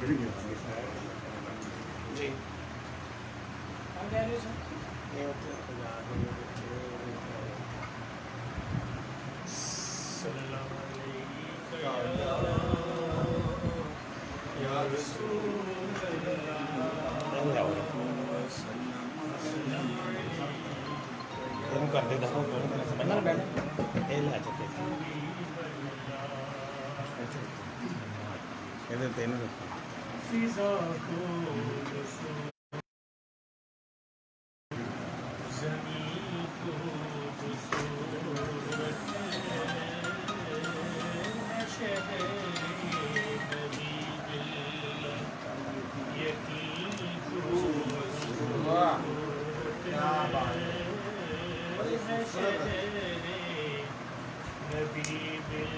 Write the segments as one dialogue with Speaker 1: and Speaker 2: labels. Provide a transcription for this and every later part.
Speaker 1: جی صلی اللہ یا رسول
Speaker 2: کرتے دفعہ سمجھنا بیٹھے
Speaker 1: فضا کو زمین کو صورت شہر نبی دل یقین کو شہر نبی دل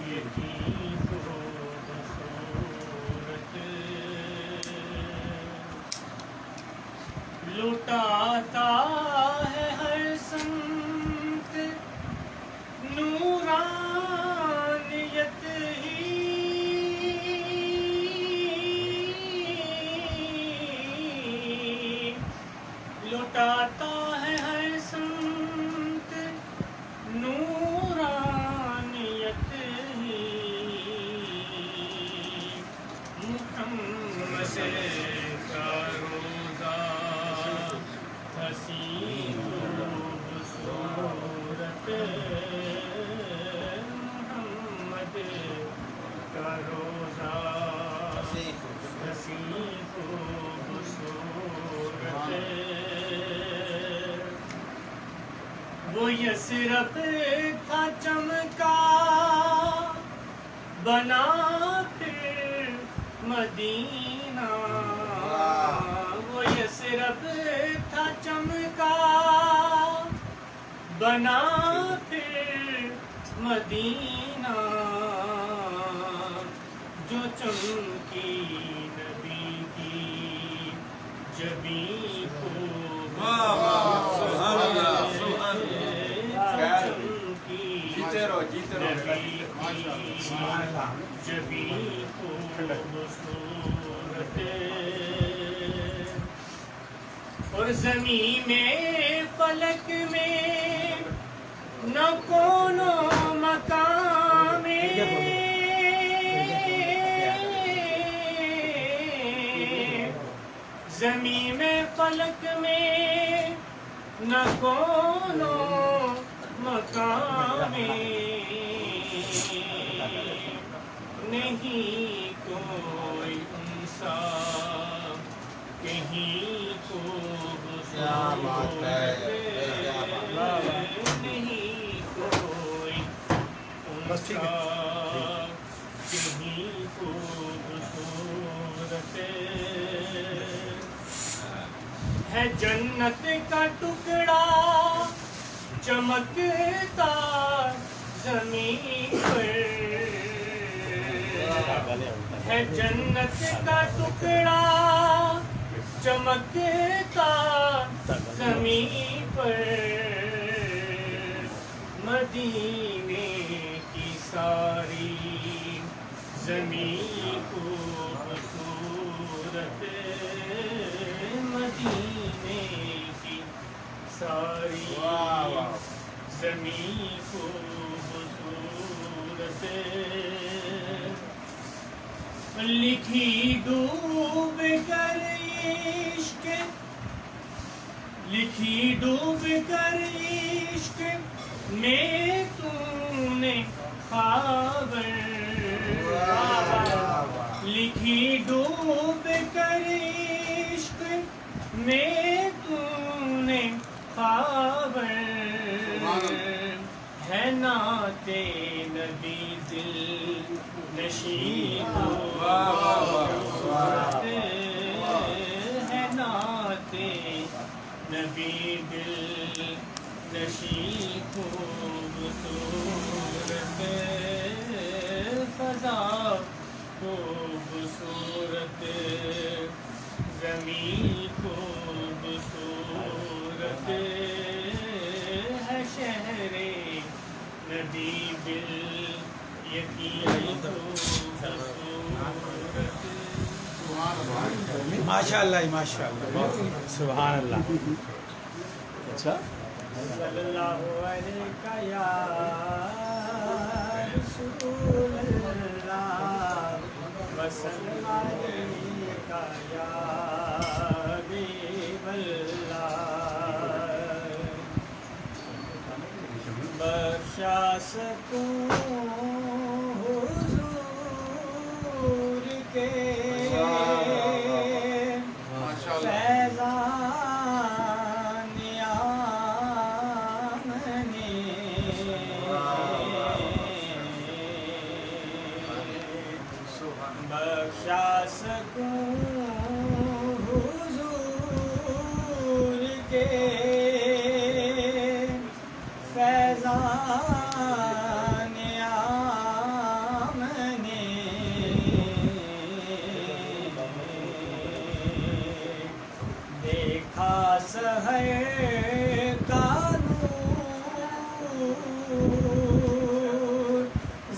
Speaker 1: یقین کو لٹاتا ہے ہر سمت نورانیت ہی لٹاتا ہے ہر سمت نورانیت ہی محمد کا روزہ حسین خوبصورت محمد کا روزہ حسین خوبصورت وہ یثرب تھا چمکا بنا پھر مدینہ وہ یثرب تھا چمکا بنا پھر مدینہ جو چمکی نبی کی جبین کو
Speaker 3: جیتے رہو
Speaker 1: نبی کی جبین کو صورت اور زمین میں فلک میں نہ کونو مقام زمین میں فلک میں نہ کونو مقام نہیں کوئی انسان کہیں نہیں کوئی کہیں خوبصورت ہے جنت کا ٹکڑا چمکتا زمین پر ہے جنت کا ٹکڑا چمکتا زمین پر مدینے کی ساری زمین خوبصورت مدینے کی ساری زمین خوبصورت لکھی ڈوب کر عشق لکھی ڈوب کر عشق میں تم نے خبر لکھی ڈوب کر عشق میں تم نے خبر ہے نعت نبی دل نشین خوبصورت ہے نعت نبی دل نشین خوبصورت فضا خوبصورت زمین خوبصورت ہے شہر نبی بل یقین خوبصورت
Speaker 4: ماشاءاللہ ماشاءاللہ
Speaker 2: سبحان اللہ. اچھا
Speaker 1: صلی اللہ علیہ یا رسول اللہ وسلم علیہ یا حبیب اللہ بخشا سکوں حضور کے بخشا سکوں حضور کے فیضان آمنے دیکھا سحر کا نور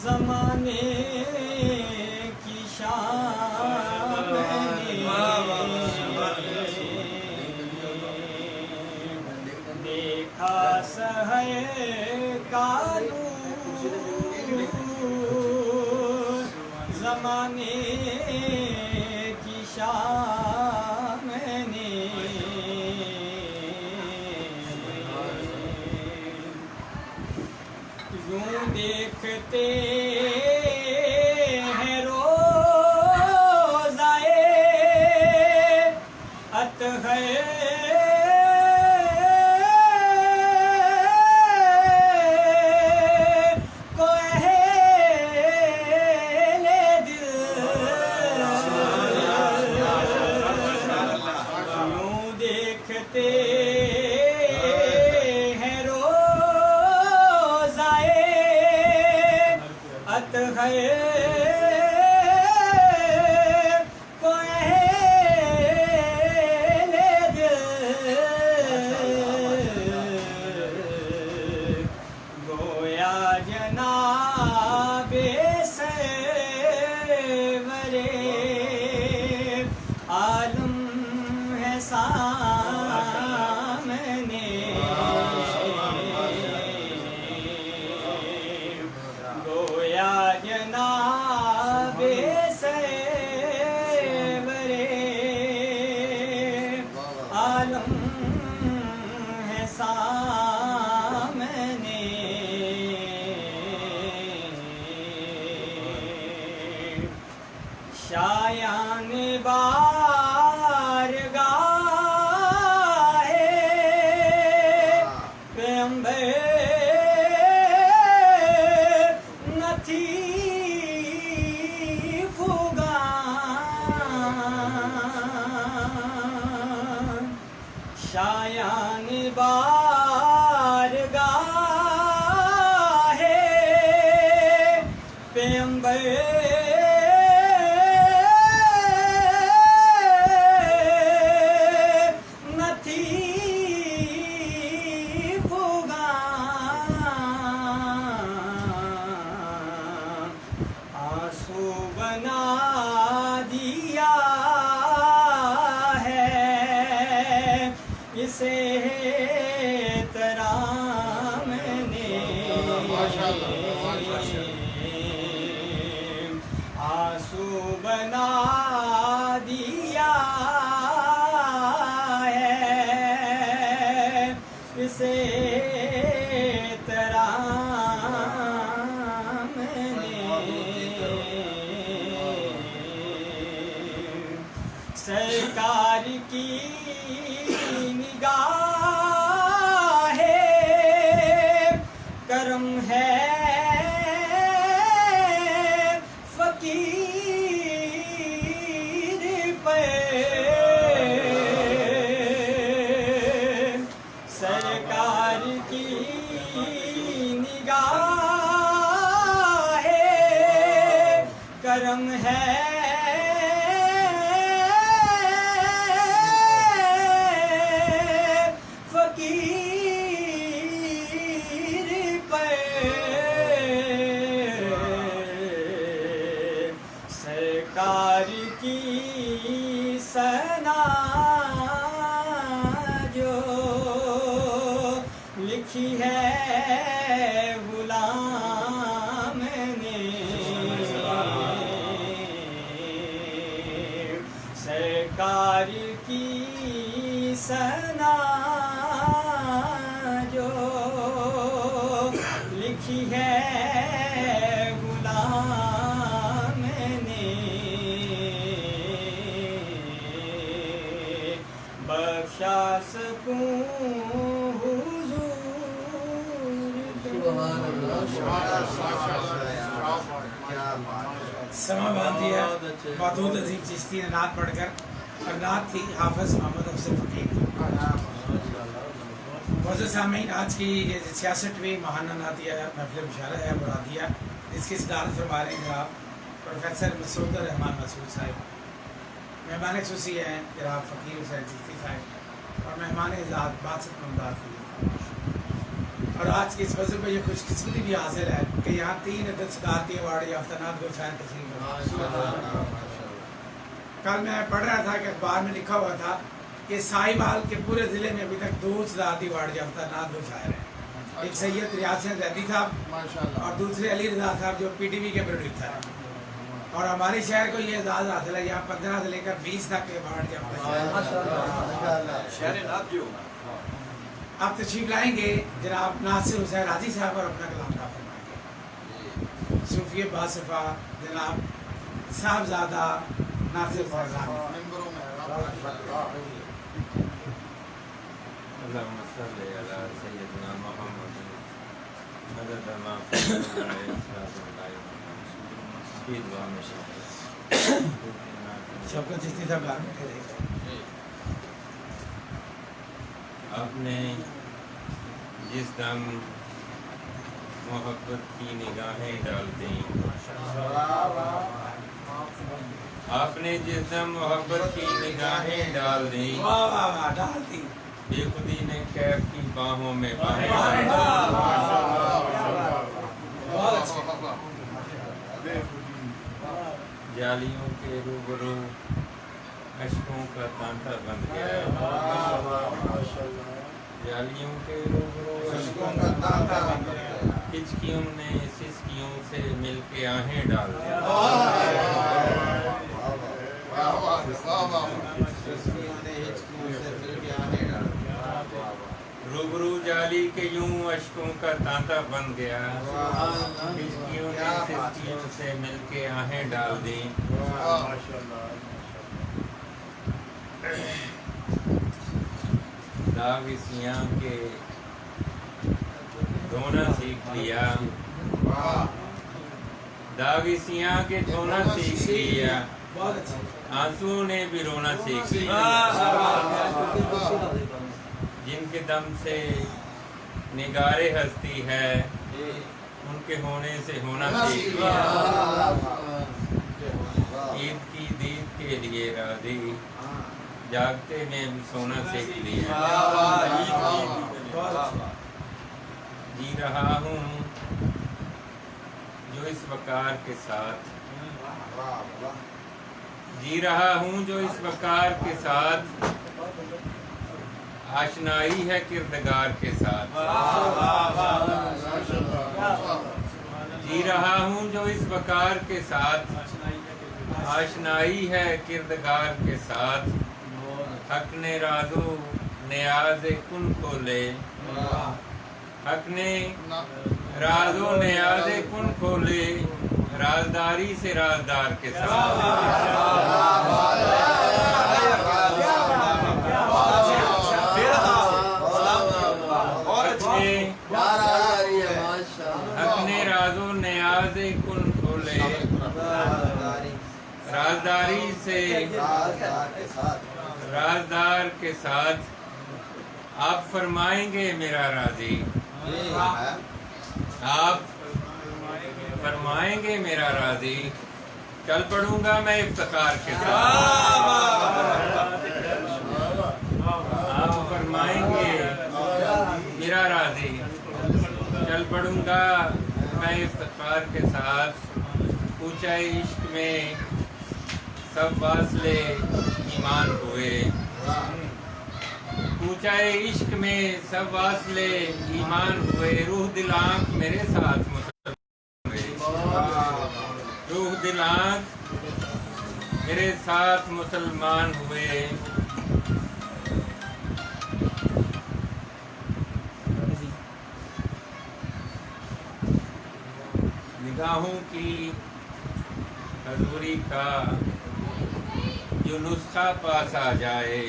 Speaker 1: زمانے دیکھا سحر کا نور زمانے کی شام نے یوں دیکھتے ہیں روزائے اطہر گویا جناب سرور عالم ہے سامنے گویا جناب سرور عالم ہے سامنے شایان بارگاہ پیغمبر نہ تھی فغان شایان بارگاہ پیغمبر بنا دیا ہے اسے ترام نے آنسو بنا دیا ہے اسے ترام نے سرکار کی نگاہ کرم ہے فقیر پر سرکار کی نگاہ کرم ہے سرکار کی सना जो लिखी है गुलाम ने सरकार की सना जो लिखी है गुलाम ने बख्शा सकूं
Speaker 2: समा बांध दिया मदूद अजीम चिश्ती ने नात पढ़कर और नात थी हाफिज मोहम्मद अफजल फकीर की। मौजूद सामीन आज की 66वीं महाना नातिया महफिल मुशारा है मुरादिया, इसकी सदारत फरमा रहे हैं जनाब प्रोफेसर मसूद रहमान मसूद साहब। मेहमान खुशी हैं जनाब फ़कीर हुसैन चिश्ती साहब और मेहमान इजाज़ बादशाह मुमताज़ फकीर। और आज की इस वजह पर यह खुशकिस्मती भी हासिल है कि यहाँ 3 अदद सदारती अवार्ड याफ्ता नात को शायद तस्लीम। कल मैं पढ़ रहा था कि अखबार में लिखा हुआ था कि साहिवाल के पूरे ज़िले में अभी तक 2 सदारती अवार्ड याफ्ता नात को शायर हैं। एक सैयद रियासत जैदी साहब और दूसरे अली रज़ा साहब जो PTV के प्रोड्यूसर हैं। और हमारे शहर को ये एजाज़ हासिल है, यहाँ 15 से लेकर 20 तक के अवार्ड याफ्ता शहर। आप तशरीफ लाएंगे जनाब नासिर हुसैन राजी साहब और अपना कलाम का फरमाएंगे। सूफी बासफा जनाब साहबजादा नासिर हुसैन राजी। शौकत चिश्ती साहब घर में खड़े।
Speaker 3: आपने जिस दम मोहब्बत की निगाहें डाल दी, आपने जिस दम मोहब्बत की निगाहें डाल दी,
Speaker 2: वाह वाह वाह डाल दी
Speaker 3: बेखुदी ने कैफ की बाहों में बाहें
Speaker 2: बहुत अच्छे।
Speaker 3: जालियों के रूबरू अश्कों का तांता बन गया, जालियों के रूबरू अश्कों का तांता बन गया, हिचकियों ने सिसकियों से मिलके आहें डाल दी। रूबरू जाली के यूं अश्कों का तांता बन गया, हिचकियों ने सिसकियों से मिलके आहें डाल दी। दाविसियां के धोना सीख लिया, दाविसियां के धोना सीख लिया,
Speaker 2: बहुत अच्छे।
Speaker 3: आंसुओं ने भी रोना सीख लिया, जिनके दम से निगारे हस्ती है उनके होने से होना सीख लिया। ईद की दीद के लिए राजी, जागते में भी सोना सीख लिया। जी रहा हूँ जो इस वकार के साथ, जी रहा हूँ जो इस वकार के साथ, आशनाई है किरदगार के साथ। जी रहा हूँ जो इस वकार के साथ, आशनाई है किरदगार के साथ, हक ने राजो नियाज़ कुन खोले, हक ने राजो नियाज़ कुन खोले, राजदारी से राजदार के साथ। हक ने राजो नियाज़ कुन खोले, राजदारी से राजदार के साथ, आप फरमाएंगे मेरा राजी, आप फरमाएंगे मेरा राजी, चल पड़ूंगा मैं इफ्तिखार के साथ। आप फरमाएंगे मेरा राजी, चल पड़ूंगा मैं इफ्तिखार के साथ, ऊंचाई इश्क में सब वासले ईमान हुए। पूछाए इश्क में सब वासले ईमान हुए। रूह दिल आँख मेरे साथ मुसलमान हुए। रूह दिल आँख मेरे साथ मुसलमान हुए। निगाहों की हजूरी का जो नुस्खा पास आ जाए।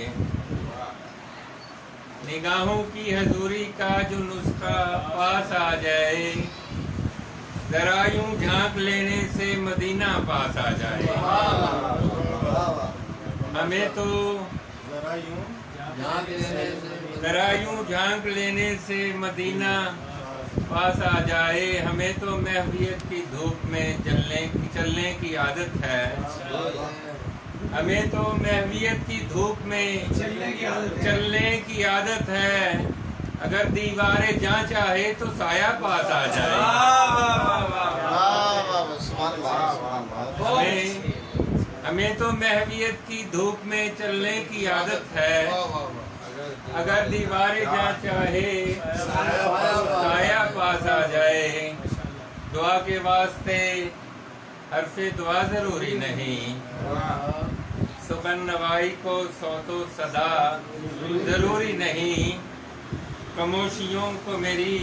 Speaker 3: निगाहों की हजूरी का जो नुस्खा पास आ जाए। जरा यूं झांक लेने से मदीना पास आ जाए। हमें तो जरा यूं झांक लेने से मदीना पास आ जाए। हमें तो महवियत की धूप में चलने की आदत है। हमें तो महवियत की धूप में चलने की आदत है। अगर दीवारें जहाँ चाहे तो साया पास आ जाए। हमें तो महवियत की धूप में चलने की आदत है। अगर दीवारें जहाँ चाहे साया पास आ जाए। दुआ के वास्ते हरफे दुआ जरूरी नहीं। सुगन नवाई को सौतो सदा जरूरी नहीं। खामोशियों को मेरी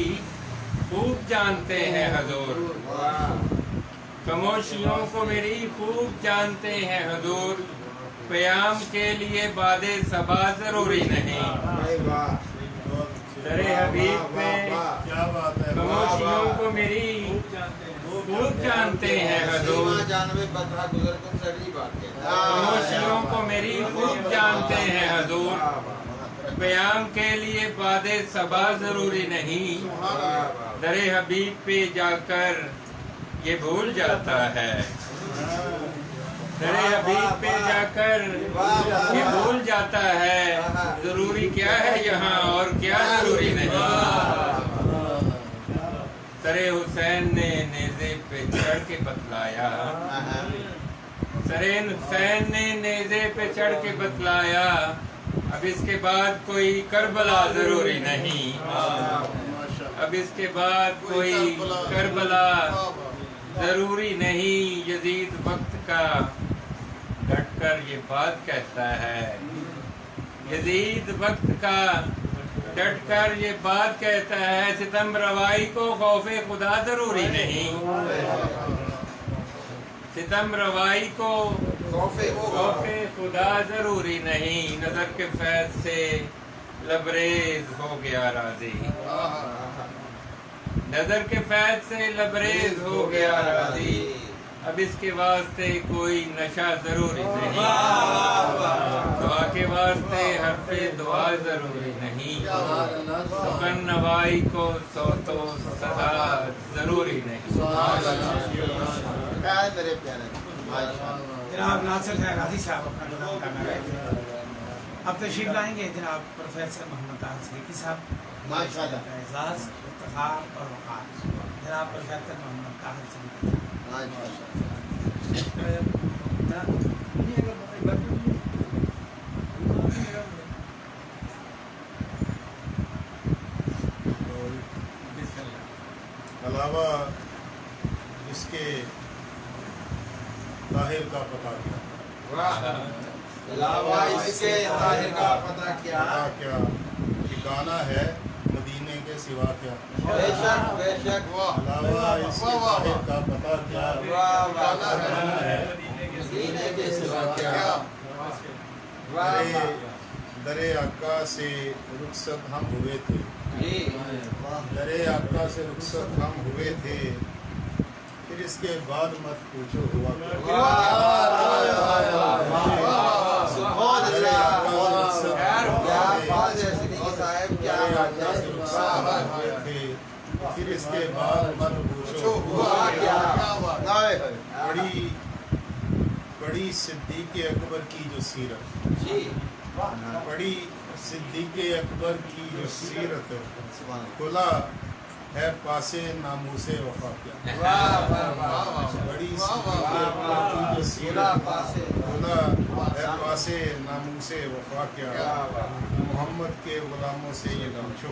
Speaker 3: खूब जानते हैं हजूर। खामोशियों को मेरी खूब जानते हैं हजूर। क़याम के लिए बादे सबा जरूरी नहीं। दरे हबीब में खामोशियों को मेरी खूब जानते हैं हजूर। खामोशियों को मेरी खूब जानते हैं हजूर। क़याम के लिए बादे सबा जरूरी नहीं। दरे हबीब पे जाकर ये भूल जाता है। दरे हबीब पे जाकर ये भूल जाता है। जरूरी क्या है यहाँ और क्या जरूरी नहीं। सरे हुसैन ने नेज़े पे चढ़ के बतलाया। सरे हुसैन ने नेज़े पे चढ़ के बतलाया। अब इसके बाद कोई करबला जरूरी नहीं। अब इसके बाद कोई करबला जरूरी नहीं। यजीद वक्त का डटकर ये बात कहता है। यजीद वक्त का डटकर ये बात कहता है। सितम रवाई को खौफे खुदा जरूरी नहीं। सितम रवाई को खौफे खुदा जरूरी नहीं। नजर के फैज से लबरेज हो गया राजी। नजर के फैज से लबरेज हो गया राजी। अब इसके वास्ते कोई नशा जरूरी नहीं। दुआ के वास्ते हरफे दुआ जरूरी नहीं। सुगन नवाई को सौतो सदा जरूरी नहीं।
Speaker 2: जनाब नासिर है गाजी साहब अपना कलाम करना है। अब तशरीफ लाएंगे जनाब प्रोफेसर मोहम्मद ताहिर सिद्दीकी साहब। एजाज इफ्तिखार और वक़ार जनाब प्रोफेसर मोहम्मद ताहिर सिद्दीकी।
Speaker 4: अलावा इसके ताहिर का पता क्या।
Speaker 5: अलावा इसके ताहिर का पता क्या।
Speaker 4: क्या ठिकाना है मदीने के सिवा क्या।
Speaker 5: बेशक बेशक
Speaker 4: अलावा इसके ताहिर का पता क्या।
Speaker 5: ठिकाना है मदीने के सिवा क्या।
Speaker 4: दरे आका से रुखसत हम हुए थे। दरे आका से रुखसत हम हुए थे। फिर इसके बाद मत पूछो हुआ क्या। फिर इसके बाद मत पूछो हुआ क्या। बड़ी सिद्दीक़ अकबर की जो सीरत। बड़ी सिद्दीक़ अकबर की जो सीरत खुला है पासे नामूसे वफा क्या। बड़ी सिद्दीक़ अकबर की जो सीरत भला है पासे नामूसे वफा क्या, मोहम्मद के गुलामों से ये पूछो,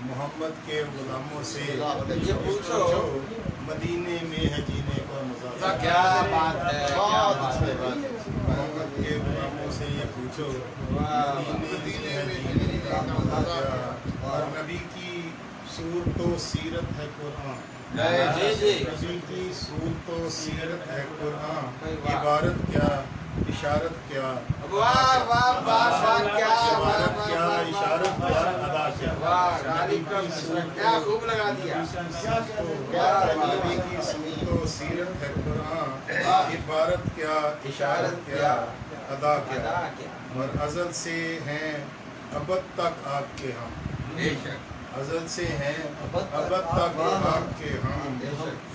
Speaker 4: मोहम्मद के गुलामों से ये पूछो, मदीने में है जीने का मजा
Speaker 5: क्या बात है, बहुत अच्छी बात है।
Speaker 4: मोहम्मद के गुलामों से ये पूछो, मदीने में है जीने का मजा क्या। और नबी की सूरत तो सीरत है कुरान,
Speaker 5: जी
Speaker 4: नबी की सूरत तो सीरत है कुरान, इबारत क्या इशारत क्या,
Speaker 5: वाह वाह वाह वाह, क्या
Speaker 4: इबारत क्या इशारत क्या अदा क्या।
Speaker 5: वाह, क्या खूब लगा दिया,
Speaker 4: नबी की सूरत तो सीरत है कुरान, इबारत क्या इशारत क्या अदा क्या। और अज़ल से हैं अबद तक आपके हम,
Speaker 3: बेशक
Speaker 4: अज़ल से हैं अबद तक आपके हम,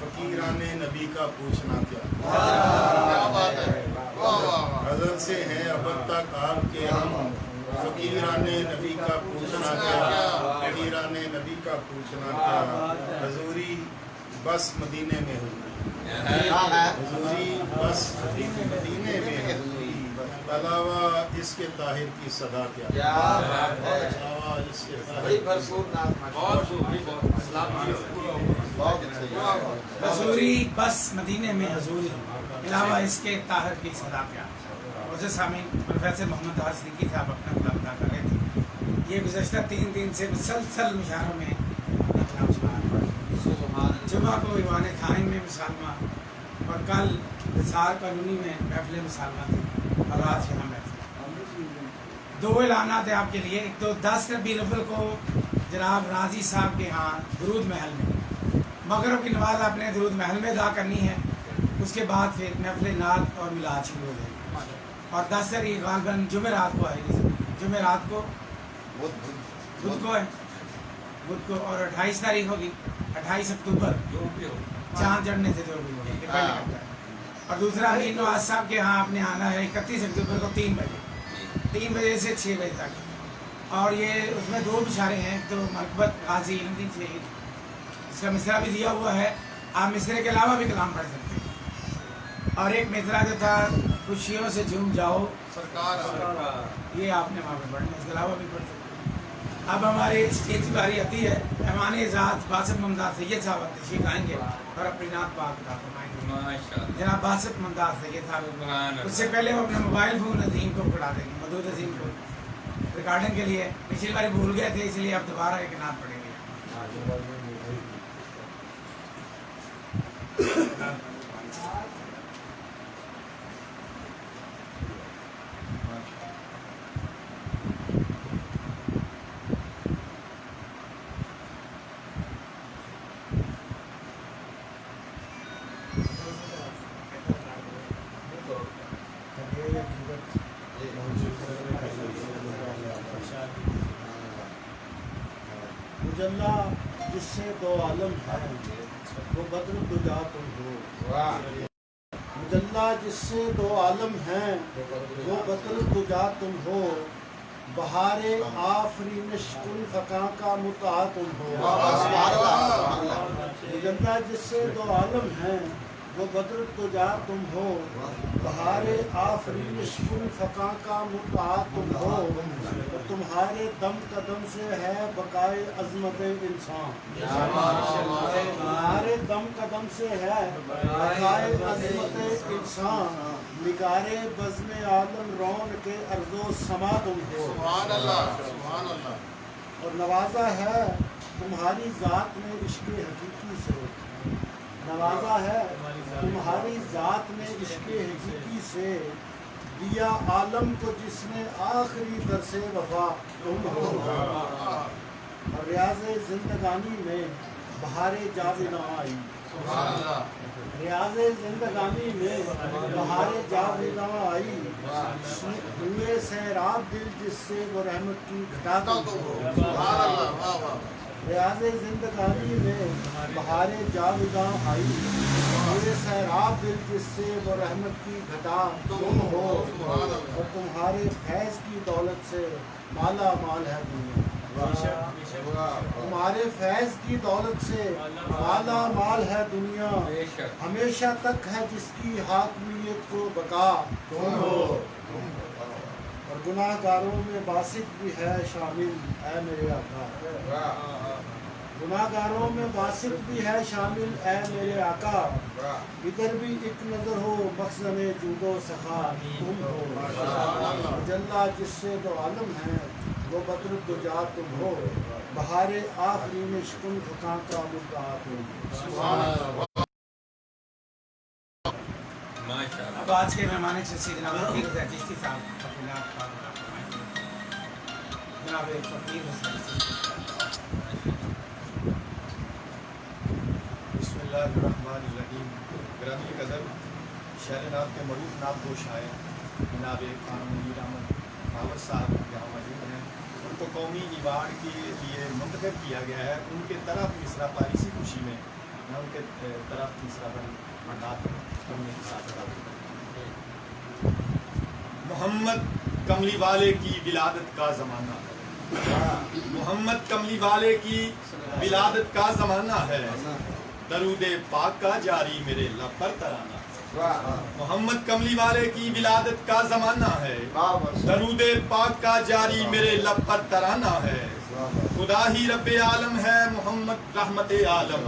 Speaker 4: फकीराने नबी का पूछना क्या।
Speaker 5: क्या बात है, वाह वाह वाह।
Speaker 4: अज़ल से हैं अबद तक आपके हम, फकीराने नबी का पूछना क्या, फकीराने नबी का पूछना क्या। हजूरी बस मदीने में हुई, हजूरी बस मदीने में हुई, अलावा इसके ताहिर की सदा क्या।
Speaker 5: क्या बात है,
Speaker 4: अलावा इसके
Speaker 5: बड़ी
Speaker 4: ताहिर
Speaker 5: भरपूर नाम, बहुत अच्छी।
Speaker 2: हजूरी बस मदीने में हजूरी, अलावा इसके ताहर की सदा क्या। मुझे सामीन प्रोफेसर मोहम्मद दास सिद्दीकी साहब अपना कलाम अदा कर रहे थे। ये गुज़श्ता 3 दिन से मुसलसल मुशारों में अपना कलाम सुना रहे हैं। जुमा को ईवान थाइन में मुसालमा, और कल सार कॉलोनी में महफिल मुसालमा थी, और आज यहाँ महफिल। 2 ऐलानात है आपके लिए। एक तो 10 रबीउल अव्वल को जनाब राजी साहब के यहाँ दरूद महल में मगरिब की नमाज आपने दरूद महल में अदा करनी है। उसके बाद फिर महफिल नात और मिलाद शुरू हो जाएगी, और 10 तारीख गालबन जुमेरात को आएगी। जुमेरात को बुध को है, बुध को, और 28 तारीख होगी, 28 अक्टूबर चाँद चढ़ने से जो भी होगी, डिपेंड करता है। और दूसरा अमीर नवाज साहब के यहाँ आपने आना है 31 अक्टूबर को 3 बजे, 3 बजे से 6 बजे तक। और ये उसमें 2 बिशारे हैं, तो मकबत गाजी इल्मुद्दीन शहीद, इसका मिसरा भी दिया हुआ है। आप मिसरे के अलावा भी कलाम पढ़ सकते हैं। और एक मिसरा जो था खुशियों से झूम जाओ
Speaker 5: सरकार,
Speaker 2: ये आपने वहाँ पे पढ़ना, इसके अलावा भी पढ़ सकते हैं। अब हमारी स्टेज की बारी आती है। मेहमान एजाज बासित मुमताज सैयद साहब तशरीफ आएंगे और अपनी नात पाक अता फरमाएंगे।
Speaker 3: माशाअल्लाह।
Speaker 2: जनाब बासित मुमताज सैयद साहब, उससे पहले वो अपने मोबाइल फोन अजीम को पढ़ा देंगे, मदूद अजीम को, रिकॉर्डिंग के लिए। पिछली बार भूल गए थे, इसलिए अब दोबारा एक नात पढ़ेंगे।
Speaker 6: मुजल्ला जिससे 2 आलम हैं, वो बद्र दुजा तुम हो। मुजल्ला जिससे 2 आलम हैं, वो बद्र दुजा तुम हो। बहारे आफरीनिश कुल फका का मुता तुम हो। मुजल्ला जिससे 2 आलम हैं, वो बद्र तुजा तुम हो। बहारे आफरीनिश कुल फका का मुता तुम हो। तुम्हारे दम कदम से है बकाए अजमत इंसान। तुम्हारे दम कदम से है बकाए अजमत इंसान। निगारे बज़्म आलम रौन के अर्ज़ो समा तुम हो। और नवाजा है तुम्हारी ज़ात में इश्क़ हकीकी से। नवाजा है तुम्हारी ज़ात में इश्क़ हकीकी से। दिया आलम को जिसने आखिरी दरसे वफा तुम हो। और रियाज़े ज़िंदगानी में बहारे जाविदा आई। रियाज़े ज़िंदगानी में बहारे जाविदा आई। हुए सैराब दिल जिससे वो रहमत की घटा तुम हो। रियाज़े ज़िंदगानी में बहारे जाविदा आई। हुए सैराब दिल जिससे वो रहमत की घटा तुम हो। और तुम्हारे फैज़ की दौलत से माला माल है दुनिया। तुम्हारे फैज की दौलत से माला माल है दुनिया,
Speaker 3: बेशक
Speaker 6: हमेशा तक है जिसकी हाकमियत को बका। तुम हो और गुनाहगारों में बासित भी है शामिल ऐ मेरे आका। गुनाहगारों में बासित भी है शामिल ऐ मेरे आका। इधर भी एक नजर हो मखज़न जूदो सखा। तुम हो जल्ला जिससे दो आलम है, वो बद्र दुजा तुम हो। बहारे आखरी में शिकन फकां का मुद्दा तुम।
Speaker 3: माशाअल्लाह।
Speaker 2: अब आज के मेहमान खुसूसी जनाब फकीर हुसैन चिश्ती साहब जनाब फकीर हुसैन चिश्ती साहब।
Speaker 7: बिस्मिल्लाहिर्रहमानिर्रहीम। ग्रामीण कदर शहर नाब के मरूफ नाब को शायर जनाब कानूनी अहमद बाबर साहब यहाँ मौजूद हैं। उनको कौमी अवार्ड के लिए मुंतखब किया गया है। उनके तरफ मिसरा पारी सी खुशी में मैं उनके तरफ मिसरा पर मनात करने के साथ मोहम्मद कमली वाले की विलादत का ज़माना है। मोहम्मद कमली वाले की विलादत का ज़माना है। दरूदे पाक का जारी मेरे लब पर तराना। मोहम्मद कमली वाले की विलादत का ज़माना है। दरूदे पाक का जारी मेरे लब पर तराना है। खुदा ही रब्बे आलम है, मोहम्मद रहमते आलम।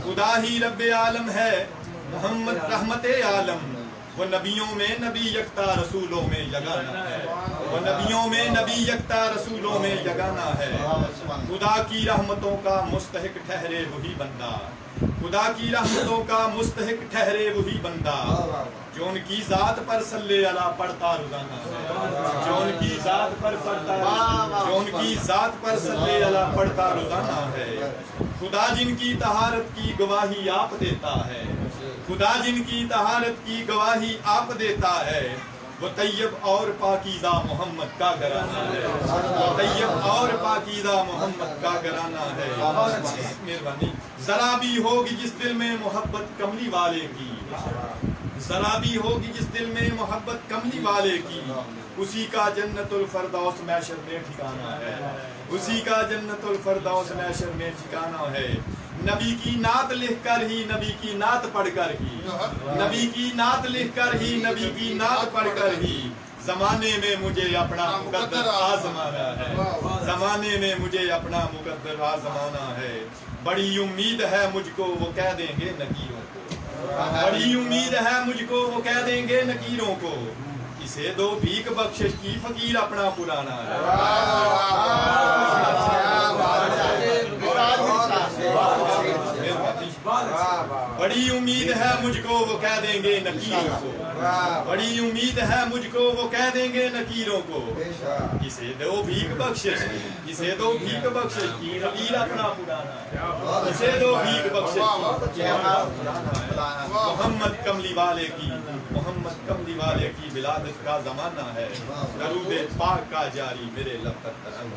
Speaker 7: खुदा ही रब्बे आलम है, मोहम्मद रहमते आलम। वो नबियों में नबी यकता रसूलों में यगाना है। वो नबियों में नबी यकता रसूलों में यगाना है। खुदा की रहमतों का मुस्तहिक ठहरे वही बंदा। खुदा की रहमतों का मुस्तहिक ठहरे वही बंदा जो उनकी जात पर सल्ले अला पढ़ता रोजाना है। जो उनकी जात पर पढ़ता जो उनकी जात पर सल्ले अला पढ़ता रोजाना है। खुदा जिनकी तहारत की गवाही आप देता है। खुदा जिनकी तहारत की गवाही आप देता है। वो तैयब और पाकीज़ा मोहम्मद का घराना है। वो तैयब और पाकीज़ा मोहम्मद का घराना है। मेहरबानी। जरा भी होगी जिस दिल में मोहब्बत कमली वाले की, जरा भी होगी जिस दिल में मोहब्बत कमली वाले की, उसी का जन्नतुल फरदौस मैशर में ठिकाना है। उसी का जन्नतुल फरदौस मैशर में ठिकाना है। नबी की नात लिखकर ही, नबी की नात पढ़कर ही, नबी की नात लिखकर ही, नबी की नात पढ़कर ही जमाने में मुझे अपना मुकद्दर आजमाना है। जमाने में मुझे अपना मुकद्दर आजमाना है। बड़ी उम्मीद है मुझको वो कह देंगे नकीरों को। बड़ी उम्मीद है मुझको वो कह देंगे नकीरों को। इसे दो भीख बख्शिश की फकीर अपना पुराना है। बड़ी उम्मीद है मुझको वो कह देंगे नकीरों को। बड़ी उम्मीद है मुझको वो कह देंगे नकीरों को। इसे दो भीख बख्शिश, इसे दो भीख बख्शिश की फकीर अपना पुराना है। इसे दो भीख बख्शिश की मोहम्मद कमली वाले की, मोहम्मद कमली वाले की विलादत का जमाना है। दरूद पाक का जारी मेरे लब पर तराना।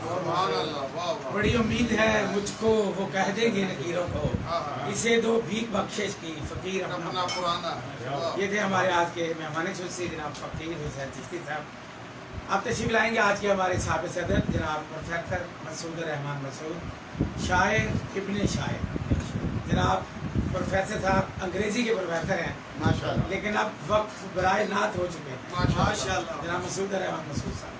Speaker 2: बड़ी उम्मीद है मुझको वो कह देंगे नकीरों को। इसे दो भीख बख्शिश की फकीर अपना पुराना। ये थे हमारे आज के मेहमान खुसूसी जनाब फकीर हुसैन चिश्ती साहब। आप तशरीफ लाएंगे आज के हमारे साहब सदर जनाब प्रोफेसर मसूद रहमान मसूद, शायर इब्ने शायर। जनाब प्रोफेसर साहब अंग्रेजी के प्रोफेसर हैं
Speaker 5: माशाअल्लाह,
Speaker 2: लेकिन अब वक्त बराए नात हो चुके हैं माशाअल्लाह। जनाब मसूद रहमान मसूद साहब।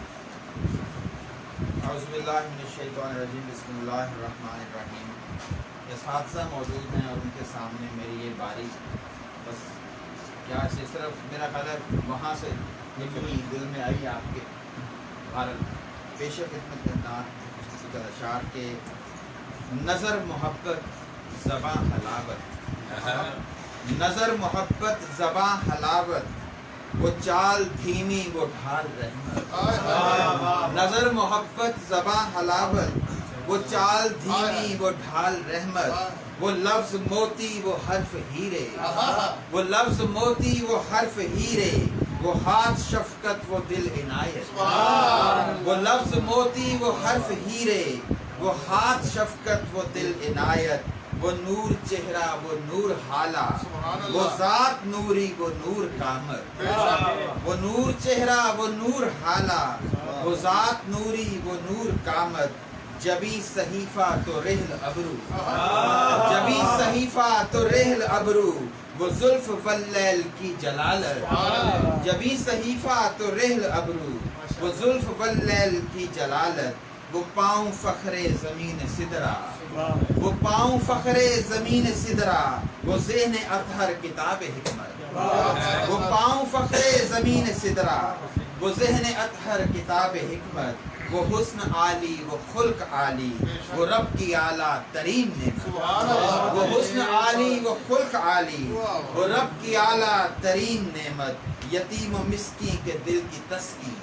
Speaker 5: औज़ुबिल्लाहि मिनश्शैतानिर्रजीम, बिस्मिल्लाहिर्रहमानिर्रहीम। इस्हाक़ज़ा मौजूद हैं और उनके सामने मेरी ये बारी बस क्या से सिर्फ मेरा ख्याल वहाँ से निकली दिल में आई आपके भारत पेश खिदमत करना अशार के नज़र मोहब्बत ज़बां हलावत, नज़र मोहब्बत ज़बां हलावत, वो चाल धीमी वो ढाल रहमत। नज़र मोहब्बत ज़बां हलावत, वो चाल धीमी वो ढाल रहमत। वो लफ्ज़ मोती वो हर्फ हीरे, वो लफ्ज़ मोती वो हर्फ हीरे, वो हाथ शफ़क़त वो दिल इनायत। वो लफ्ज़ मोती वो हर्फ हीरे, वो हाथ शफ़क़त वो दिल इनायत। वो नूर चेहरा वो नूर हाला, वो ज़ात नूरी वो नूर कामत। वो नूर चेहरा वो नूर हाला, वो ज़ात नूरी वो नूर कामत। जबी सहीफा तो रेहल अबरू, जबी सहीफा तो रेहल अबरू, वो जुल्फ वल्लैल की जलालत, जबी सहीफा तो रेहल अबरू, वो जुल्फ वल्लैल की जलालत, वो पाँव फखरे ज़मीन सिदरा, वो पाँव फखरे ज़मीन सिदरा, वो ज़हन अतहर किताब हिकमत, वो पाँव फखरे ज़मीन सिदरा, वो ज़हन अतहर किताब हिकमत, वो हुस्न आली, वो खुल्क आली, वो रब की आला तरीन नेमत, वो हुस्न आली, वो खुल्क आली, वो रब की आला तरीन नेमत, यतीम व मिस्की के दिल की तस्की,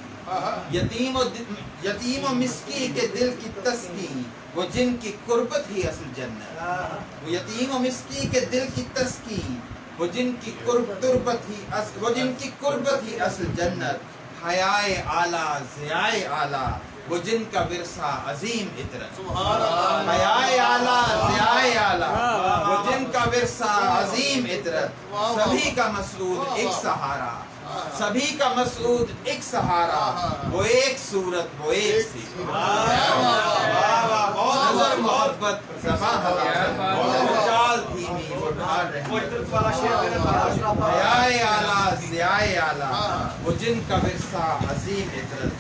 Speaker 5: यतीम व मिस्की के दिल की तस्की, वो जिनकी कुर्बत ही असल जन्नत, वो यतीम व मिस्की के दिल की तस्की, वो जिनकी कुर्बत ही असल जन्नत, हयाए आला ज़ियाए आला, वो जिनका विरसा अजीम इतरत, हयाए आला ज़ियाए आला, वो जिनका विरसा अजीम इतरत, सभी का मसऊद एक सहारा, सभी का मसऊद एक सहारा, वो एक सूरत, वो एक सी, नजर मोहब्बत ज़बां हलाल, चाल धीमी वो ढाल रहमत, हयाए आला ज़ियाए आला, वो जिनका विरसा अजीम इतरत।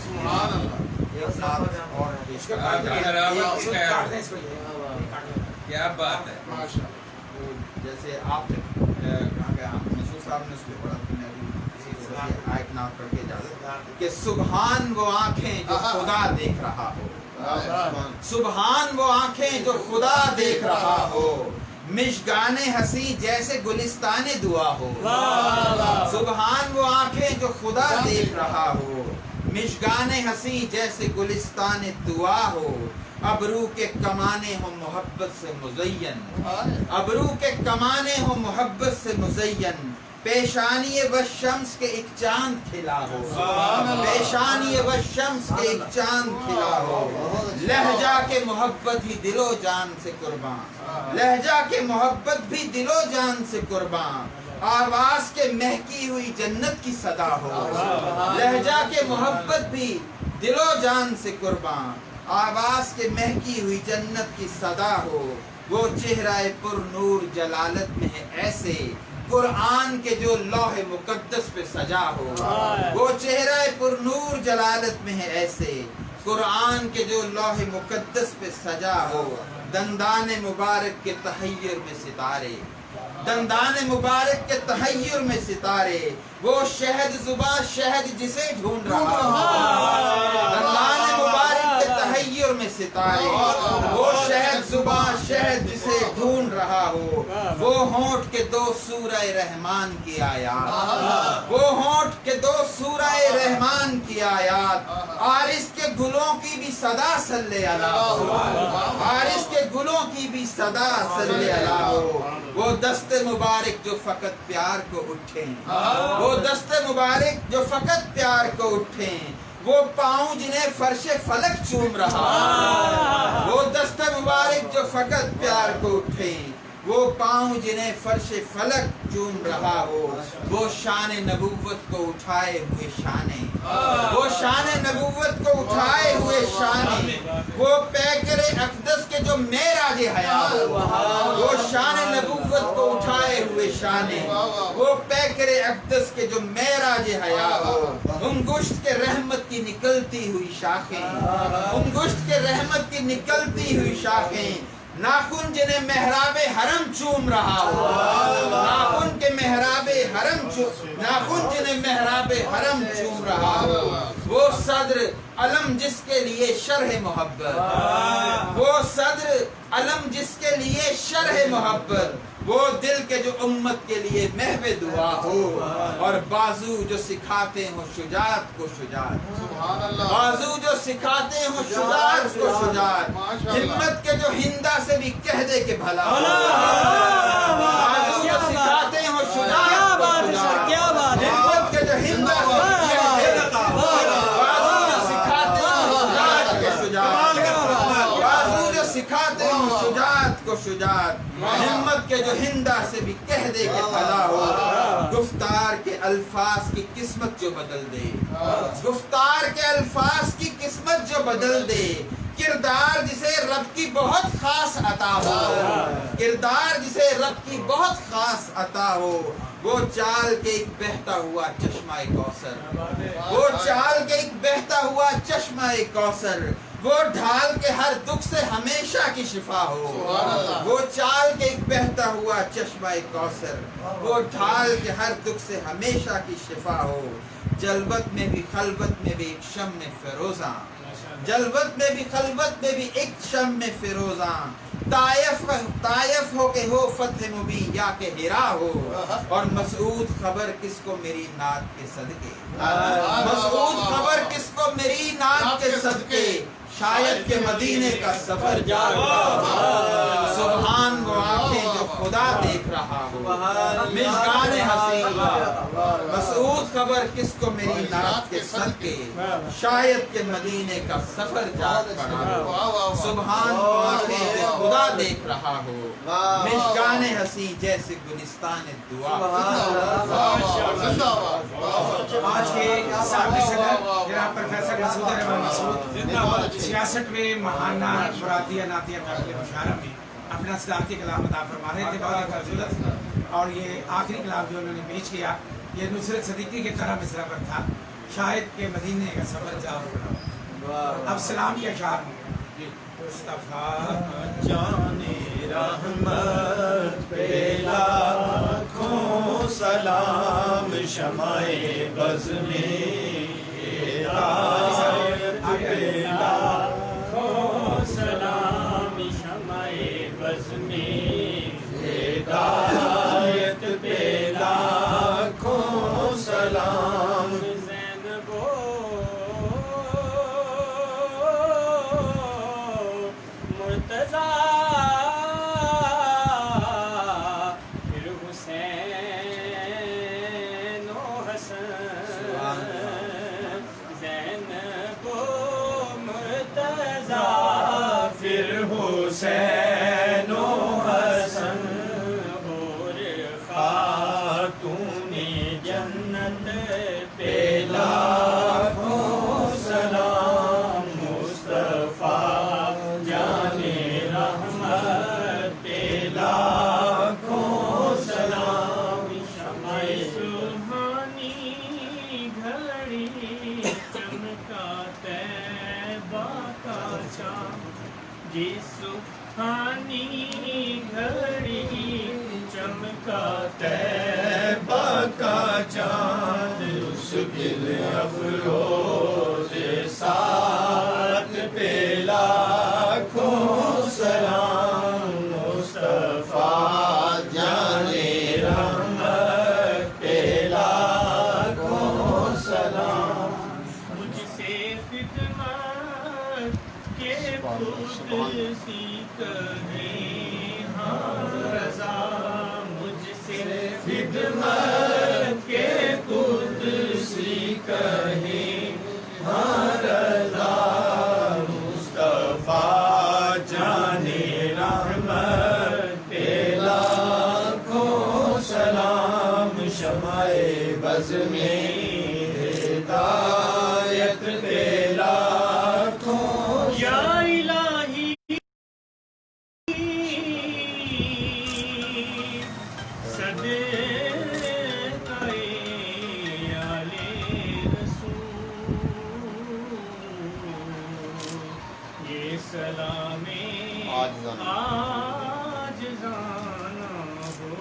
Speaker 5: एक साथ और
Speaker 2: इसको काट दें, इसको काट दें, इसको ये काट दें।
Speaker 3: क्या बात है।
Speaker 5: तो जैसे आपने कहा कि हम मसूद साहब ने उसमें पढ़ा, तो मैं भी इसी तरह से आयत नाम पढ़ के इजाजत कि सुबहान वो आंखें जो खुदा देख रहा हो, सुबहान वो आंखें जो खुदा देख रहा हो, मिशगाने हंसी जैसे गुलिस्ताने दुआ हो, सुबहान वो आंखें जो खुदा देख रहा हो, मिशगाने हंसी जैसे गुलिस्ताने दुआ हो, अबरू के कमाने हो मोहब्बत से मुज़य्यन, अबरू के कमाने हो मोहब्बत से मुज़य्यन, पेशानी व शम्स के एक चांद खिला हो, पेशानी व शम्स के एक चांद खिला हो, लहजा के मोहब्बत ही दिलो जान से कुर्बान, लहजा के मोहब्बत भी दिलो जान से कुर्बान, आवाज के महकी हुई जन्नत की सदा हो, लहजा के मोहब्बत भी दिलो जान से कुर्बान, आवाज के महकी हुई जन्नत की सदा हो, वो चेहरा पुर नूर जलालत में है ऐसे, कुरान के जो लौह मुकद्दस पे सजा हो, वो चेहरा पुर नूर जलालत में है ऐसे, कुरान के जो लौह मुकद्दस पे सजा हो, दंदान मुबारक के तहय्युर में सितारे, दंदान मुबारक के तहय्युर में सितारे, वो शहद जुबा शहद जिसे ढूंढ रहा हो, दंदान मुबारक के तहय्युर में सितारे, वो शहद जुबा शहद जिसे ढूंढ रहा हो, वो होंठ के दो सूरह रहमान की आयात, वो होंठ के दो सूरह रहमान की आयात, आरिस के गुलों की भी सदा सल्ले अला हो, आरिस के गुलों की भी सदा सल्ले अला हो, वो दस्ते मुबारक जो फकत प्यार को उठे, वो दस्ते मुबारक जो फकत प्यार को उठे, वो पाँव जिन्हें फर्शे फलक चूम रहा, वो दस्ते मुबारक जो फकत प्यार को उठे, वो पाँव जिन्हें फर्शे फलक चूम रहा हो, वो शान नबुव्वत को उठाए हुए शाने, वो शान नबुव्वत को उठाए हुए शाने, वो पैकरे अक़दस के जो मेराजे हया हो, वो शान नबुव्वत को उठाए हुए शाने, वो पैकरे अक़दस के जो मेराजे हया हो, उंगुश्त के रहमत की निकलती हुई शाखें, उंगुश्त के रहमत की निकलती हुई शाखें, नाखून जिन्हें मेहराबे हरम चूम रहा हो, नाखून के मेहराबे हरम नाखून जिन्हें मेहराबे हरम चूम रहा हो, वो सद्र अलम जिसके लिए शरह मोहब्बत, वो सद्र अलम जिसके लिए शरह मोहब्बत, वो दिल के जो उम्मत के लिए महवे दुआ हो, और बाजू जो सिखाते हो शुजात को शुजात, बाजू जो सिखाते हो शुजात को शुजात, हिम्मत के जो हिंदा से भी कह दे के भला, बाजू जो सिखाते हो शुजात को शुजात, हिम्मत के जो हिंदा से भी कह दे के भला, बाजू जो सिखाते हो शुजात के शुजात, बाजू जो सिखाते हो शुजात को शुजात, हिम्मत के जो हिंदा से भी कह दे के भला हो, गुफ्तार के अल्फाज की किस्मत जो बदल दे, गुफ्तार के अल्फाज की किस्मत जो बदल दे, کردار جسے رب کی بہت خاص عطا ہو، کردار جسے رب کی بہت خاص عطا ہو، وہ چال کے ایک بہتا ہوا چشمہ کوثر، وہ چال کے ایک بہتا ہوا چشمہ کوثر، وہ ڈھال کے ہر دکھ سے ہمیشہ کی شفا ہو، وہ چال کے ایک بہتا ہوا چشمہ کوثر، وہ ڈھال کے ہر دکھ سے ہمیشہ کی شفا ہو، جلوت میں بھی خلوت میں بھی ایک شمع فیروزاں، جلوت میں بھی خلوت میں بھی ایک شمع فیروزاں، طائف ہو کہ ہو فتح مبین یا کہ ہرا ہو، اور مسعود خبر کس کو میری نعت کے صدقے، مسعود خبر کس کو میری نعت کے صدقے، شاید کہ مدینے کا سفر جا رہا، سبحان وہ آنکھیں جو خدا دیکھ رہا ہو، مشکان حسین، مسعود خبر کس کو میری نعت کے صدقے، شاید کہ مدینے کا سفر جا پڑا ہو، سبحان وہ آنکھیں جو خدا دیکھ رہا ہو، مشکان حسین جیسے گلستان دعا۔
Speaker 2: آج کے سابق صدر جناب پروفیسر مسعود الرحمان مسعود 66ویں ماہانہ مرادیہ نعتیہ محفل مشاعرہ میں اپنا صدارتی کلام عطا فرما رہے تھے، بہت خوبصورت، اور یہ آخری کلام جو انہوں نے پیش کیا یہ نصرت صدیقی کی طرح مصرع پر تھا، شاید کہ مدینے کا سفر جا پڑا۔ اب سلام کے اشعار ہوں گے۔ مصطفیٰ
Speaker 1: جانے رحمت پہ لاکھوں سلام، شمع بز میں ہدایت پہ لاکھوں سلام، شمع بز میں ہدایت پہ لاکھوں سلام، حسین و حسن اور خاتون جنت پہ لاکھوں سلام، مصطفیٰ جان رحمت پہ لاکھوں سلام، شمع سبحانی گھڑی چمکا طیبہ کا چاند، جس سبحانی گھڑی چمکا طیبہ کا چاند، اس دل افروز ساتھ پہ لاکھوں سلام، مصطفیٰ جان رحمت پہ لاکھوں سلام، مجھ سے خدمت کے قدسی کہیں ہاں رضا، مجھ سے خدمت کے قدسی کہیں ہاں رضا، مصطفیٰ جان رحمت پہ لاکھوں سلام، شمع بز میں ہدایت پہ لاکھوں، یا الہی صدقہ آل رسول، یہ سلام عاجزانہ ہو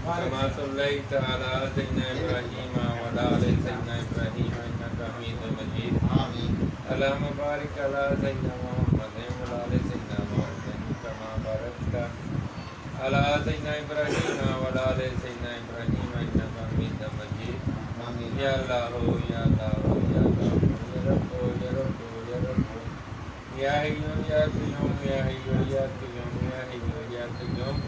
Speaker 3: كما صليت على سيدنا إبراهيم وعلى آل سيدنا إبراهيم إنك حميد مجيد، اللهم بارك على سيدنا محمد وعلى آل سيدنا محمد كما باركت على سيدنا إبراهيم وعلى آل سيدنا إبراهيم إنك حميد مجيد، يا الله يا الله يا الله يا رب يا رب يا رب يا حي يا قيوم يا حي يا قيوم يا حي يا قيوم،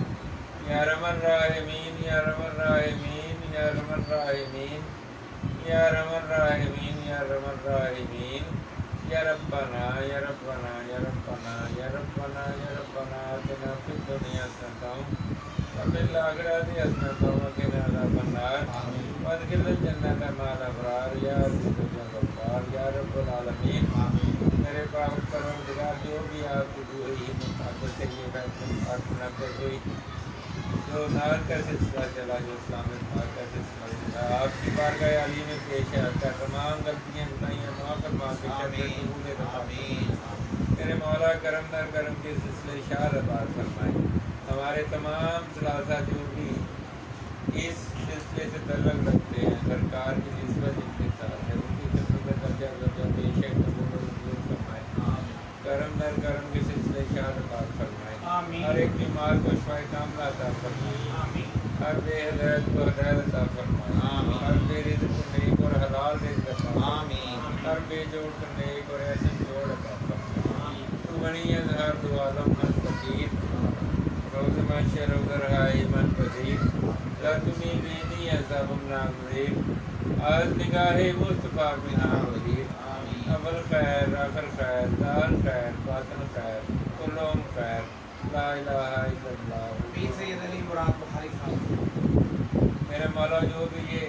Speaker 3: يا رب الراحمين يا رب الراحمين يا رب الراحمين يا رب الراحمين يا رب الراحمين या रब्बना या रब्बना या रब्बना या रब्बना या रब्बना आतिना फिद दुनिया हसनतम व फिल आखिरति हसनतम व क़िना अज़ाबन नार वअदखिलना जन्नत मअल अबरार या अज़ीज़ या गफ़्फ़ार या रब्बुल आलमीन। मेरे पाक परवरदिगार, जो भी आपकी दी हुई मुताबिक से ये फैसला अपना पे कोई जो नार का सिलसिला चला, जो इस्लामिक नार का सिलसिला चला, आपकी बारगाह अली में पेश है। आपका तमाम गलतियाँ बताइए माफ़ फरमा के मेरे मौला करम दर करम के सिलसिले शाद आबाद फरमाए। हमारे तमाम सलासा जो भी इस सिलसिले से तल्लुक़ रखते हैं, सरकार की निस्बत इनके साथ है, उनकी खिदमत में दर्जा पेश फरमाए। करम दर करम के सिलसिले शाद आबाद फरमाए। हर एक बीमार को शिफाए कामिला अता फरमाए। हर बेहदायत को हिदायत अता फरमाए। हर बेरिज़्क़ को नेक और हलाल रिज़्क़ अता फरमाए। हर बेजोड़ को नेक और ऐसे जोड़ अता फरमाए। तू बनी है हर दो आलम मन फकीर रोज़ महशर उज़र हाय मन पजीर ला तुमी बेनी अज़ाबुन नाज़रीन आज निगाहे मुस्तफ़ा बिना वज़ीर अव्वल खैर आखिर खैर दार खैर बातिन खैर कुल्लुम खैर ला इलाहा इल्लल्लाह।
Speaker 2: पीर सैयद अली मुराद बुखारी साहब,
Speaker 3: मेरे मौला जो भी ये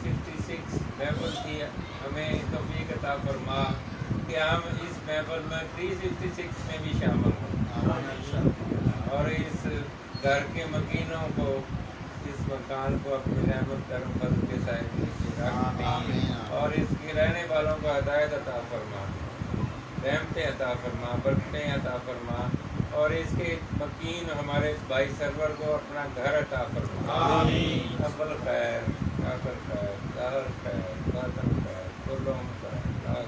Speaker 3: 66 महफिल की हमें तौफीक अता फरमा कि हम इस महफिल में 366 में भी शामिल हों और इस घर के मकीनों को, इस मकान को अपनी रहमत करम फज़ल के साथ नीचे रख और इसके रहने वालों को हिदायत अता फरमा, रहमतें अता फरमा, बरकतें अता फरमा और इसके मकीन हमारे भाई सरवर को अपना घर अता फरमा। अव्वल खैर आखिर खैर दार खैर बातिन खैर कुल्लुम खैर।